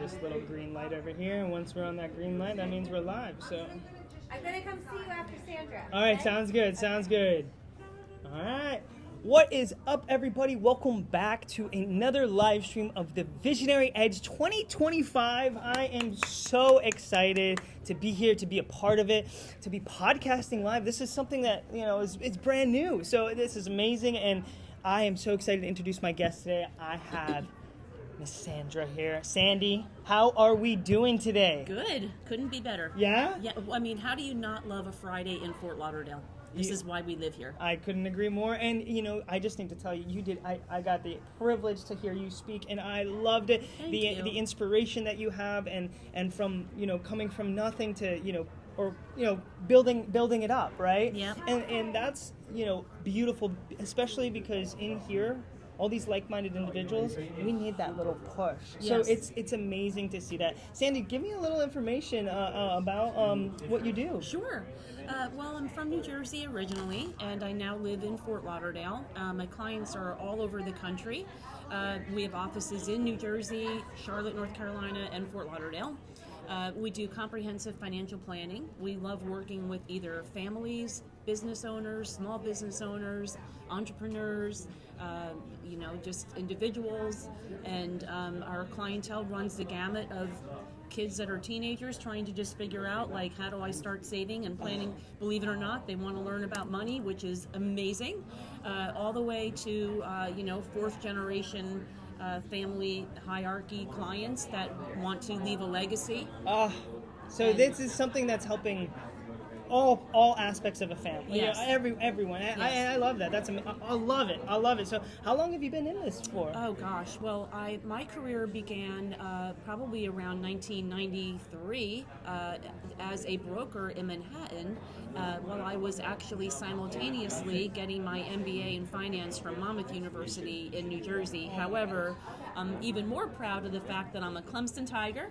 this little green light over here, and once we're on that green light, that means we're live. So, I'm gonna come see you after Sandra. all right, sounds good. Sounds good. All right. What is up, everybody? Welcome back to another live stream of the Visionary Edge 2025. I am so excited to be here, to be a part of it, to be podcasting live. This is something that, it's brand new. So this is amazing, and I am so excited to introduce my guest today. I have Miss Sandra here. Sandy, how are we doing today? Good. Couldn't be better. Yeah? Yeah. I mean, how do you not love a Friday in Fort Lauderdale? This is why we live here. I couldn't agree more. And, I just need to tell you, I got the privilege to hear you speak, and I loved it. Thank you. The inspiration that you have, and from, coming from nothing to, building it up, right? Yeah. And that's, beautiful, especially because in here, all these like-minded individuals, we need that little push. Yes. So it's amazing to see that. Sandy, give me a little information about what you do. Sure. Well, I'm from New Jersey originally, and I now live in Fort Lauderdale. My clients are all over the country. We have offices in New Jersey, Charlotte, North Carolina, and Fort Lauderdale. We do comprehensive financial planning. We love working with either families, business owners, small business owners, entrepreneurs, just individuals, and our clientele runs the gamut of kids that are teenagers trying to just figure out, like, how do I start saving and planning. Believe it or not, they want to learn about money, which is amazing, all the way to fourth generation family hierarchy clients that want to leave a legacy. So this is something that's helping all aspects of a family. Yes. Everyone. Yes. I love that. I love it. I love it. So how long have you been in this for? Oh gosh, well, my career began probably around 1993 as a broker in Manhattan, while I was actually simultaneously getting my MBA in finance from Monmouth University in New Jersey. However, I'm even more proud of the fact that I'm a Clemson Tiger.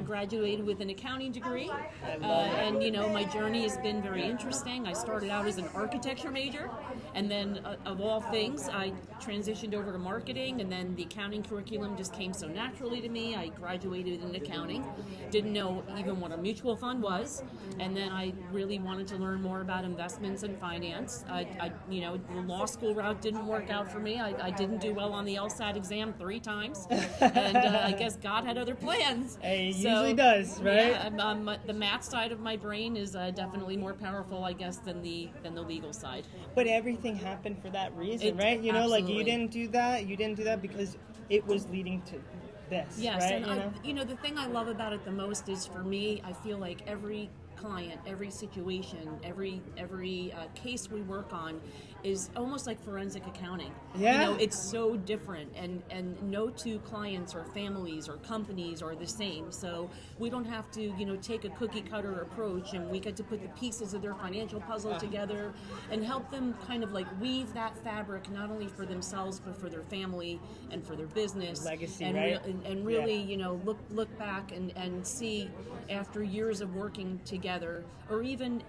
Graduated with an accounting degree, and my journey has been very interesting. I started out as an architecture major, and then of all things, I transitioned over to marketing, and then the accounting curriculum just came so naturally to me. I graduated in accounting, didn't know even what a mutual fund was, and then I really wanted to learn more about investments and finance. The law school route didn't work out for me. I didn't do well on the LSAT exam 3 times, and I guess God had other plans. It usually does, right? Yeah, the math side of my brain is definitely more powerful, I guess, than the legal side. But everything happened for that reason, right? Absolutely. You didn't do that because it was leading to this. Yes, right? and the thing I love about it the most is, for me, I feel like every client, every situation, every case we work on is almost like forensic accounting. Yeah. It's so different, and no two clients or families or companies are the same. So we don't have to, take a cookie cutter approach, and we get to put the pieces of their financial puzzle together and help them kind of like weave that fabric, not only for themselves but for their family and for their business. Legacy, and right? And really, look back and see, after years of working together, or even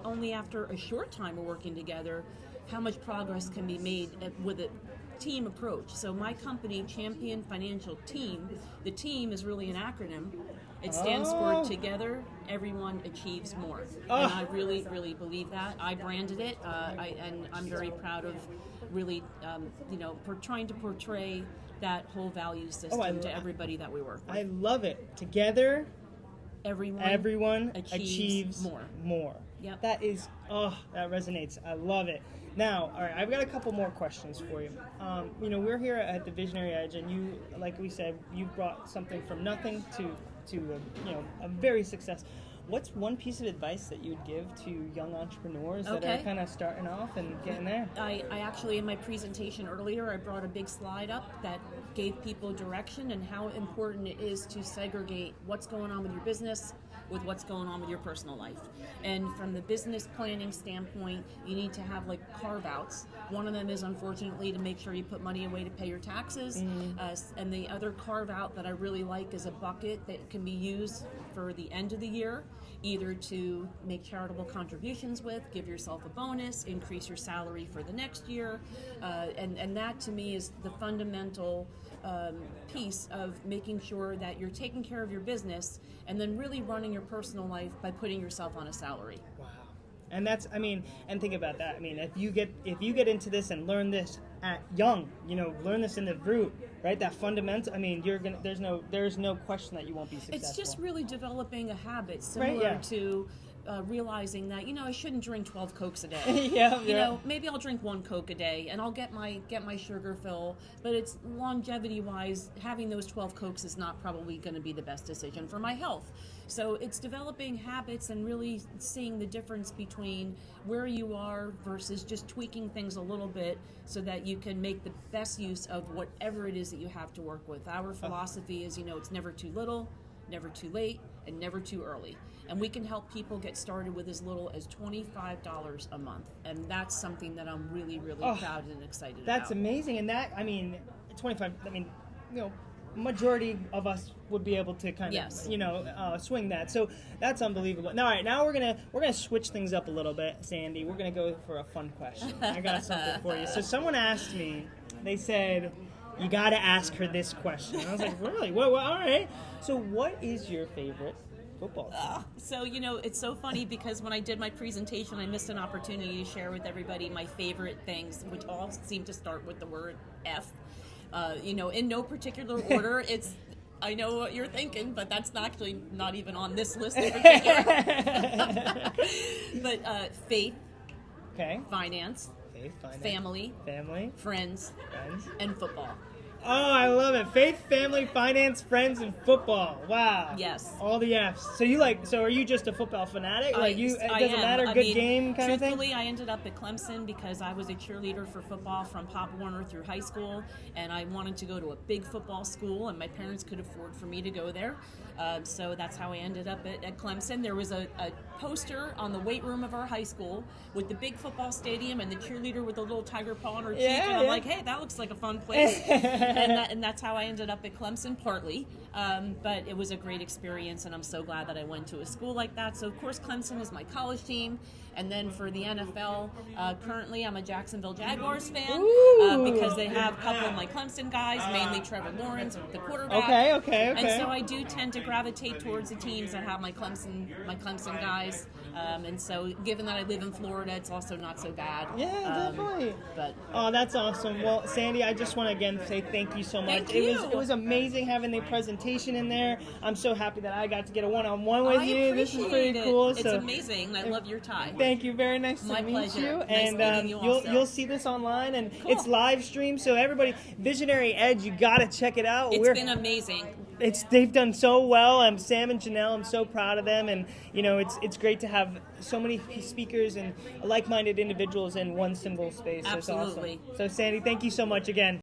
only after a short time of working together, how much progress can be made with a team approach. So my company, Champion Financial Team, the team is really an acronym. It stands for Together, Everyone Achieves More. And I really, really believe that. I branded it, and I'm very proud of really, trying to portray that whole value system to everybody that we work with. I love it. Together, everyone achieves more. Yep. That resonates. I love it. Now, all right, I've got a couple more questions for you. We're here at the Visionary Edge, and you, like we said, you've brought something from nothing to a very success. What's one piece of advice that you would give to young entrepreneurs that are kind of starting off and getting there? I actually, in my presentation earlier, I brought a big slide up that gave people direction and how important it is to segregate what's going on with your business with what's going on with your personal life. And from the business planning standpoint, you need to have like carve-outs. One of them is unfortunately to make sure you put money away to pay your taxes. And the other carve-out that I really like is a bucket that can be used for the end of the year, either to make charitable contributions with, give yourself a bonus, increase your salary for the next year. And that to me is the fundamental piece of making sure that you're taking care of your business and then really running your personal life by putting yourself on a salary. Wow. And that's, I mean, and think about that. I mean, if you get into this and learn this at young, learn this in the root, right? That fundamental. I mean, there's no question that you won't be successful. It's just really developing a habit similar to realizing that I shouldn't drink 12 Cokes a day. Maybe I'll drink 1 Coke a day and I'll get my sugar fill. But it's longevity wise, having those 12 Cokes is not probably going to be the best decision for my health. So it's developing habits and really seeing the difference between where you are versus just tweaking things a little bit so that you can make the best use of whatever it is that you have to work with. Our philosophy is, it's never too little, never too late, and never too early. And we can help people get started with as little as $25 a month. And that's something that I'm really, really proud and excited about. That's amazing. And that, 25, majority of us would be able to kind of, swing that. So that's unbelievable. Now, all right, now we're gonna switch things up a little bit, Sandy. We're gonna go for a fun question. I got something for you. So someone asked me, they said, you got to ask her this question. And I was like, really? Well, all right. So what is your favorite football team? So, it's so funny because when I did my presentation, I missed an opportunity to share with everybody my favorite things, which all seem to start with the word F. In no particular order. I know what you're thinking, but that's actually not even on this list in particular. But faith, okay, finance, family, friends, and football. Oh, I love it. Faith, family, finance, friends, and football. Wow. Yes. All the F's. So are you just a football fanatic? It doesn't matter, game kind of thing? Truthfully, I ended up at Clemson because I was a cheerleader for football from Pop Warner through high school, and I wanted to go to a big football school, and my parents could afford for me to go there. So that's how I ended up at Clemson. There was a poster on the weight room of our high school with the big football stadium and the cheerleader with a little tiger paw on her cheek, and I'm like, hey, that looks like a fun place. and that's how I ended up at Clemson, partly. But it was a great experience, and I'm so glad that I went to a school like that. So, of course, Clemson is my college team. And then for the NFL, currently I'm a Jacksonville Jaguars fan because they have a couple of my Clemson guys, mainly Trevor Lawrence, the quarterback. Okay. And so I do tend to gravitate towards the teams that have my Clemson guys. And so given that I live in Florida, it's also not so bad. Yeah, definitely. But that's awesome. Well, Sandy, I just want to again say thank you so much. Thank you. It was amazing having the presentation in there. I'm so happy that I got to get a one-on-one with you. This is pretty cool. It's amazing. I love your tie. Thank you. Very nice to meet pleasure. you. Nice meeting you also. You'll see this online, and it's live streamed. So everybody, Visionary Edge, you got to check it out. It's been amazing. They've done so well. Sam and Janelle, I'm so proud of them, and it's great to have so many speakers and like-minded individuals in one single space. Absolutely. It's awesome. So Sandy, thank you so much again.